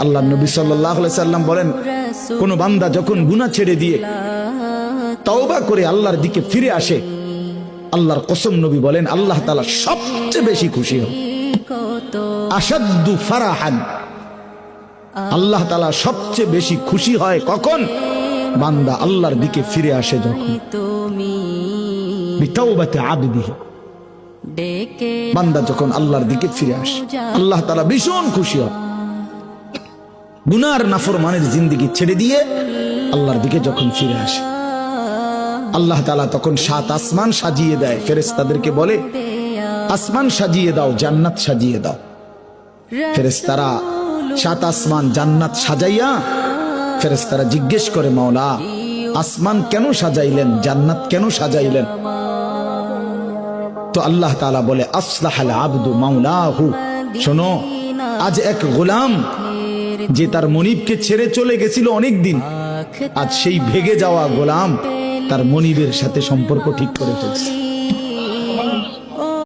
আল্লাহ নবী সাল্লাল্লাহু আলাইহি সাল্লাম বলেন, কোন বান্দা যখন গুনাহ ছেড়ে দিয়ে তওবা করে আল্লাহর দিকে ফিরে আসে, আল্লাহর কসম নবী বলেন আল্লাহ তাআলা সবচেয়ে বেশি খুশি হন। আশাদ্দু ফারাহান, আল্লাহ তাআলা সবচেয়ে বেশি খুশি হয় কখন? বান্দা আল্লাহর দিকে ফিরে আসে যখন। বিতাওবাতি আবদিহি, বান্দা যখন আল্লাহর দিকে ফিরে আসে আল্লাহ তাআলা ভীষণ খুশি হয়। গুনার নাফরমানের জিন্দেগি ছেড়ে দিয়ে আল্লাহর দিকে যখন ফিরে আসে, আল্লাহ তাআলা তখন 7 আসমান সাজিয়ে দেয়, ফেরেশতাদেরকে বলে আসমান সাজিয়ে দাও, জান্নাত সাজিয়ে দাও। ফেরেশতারা 7 আসমান জান্নাত সাজাইয়া ফেরেশতারা জিজ্ঞেস করে, মাওলা আসমান কেন সাজাইলেন, জান্নাত কেন সাজাইলেন? তো আল্লাহ তাআলা বলে আসলাহাল আবদু মাওলাহু, শোনো আজ এক গোলাম যে তার মনিবকে ছেড়ে চলে গেছিল অনেক দিন, আজ সেই ভেগে যাওয়া গোলাম তার মনিবের সাথে সম্পর্ক ঠিক করে ফেলছে।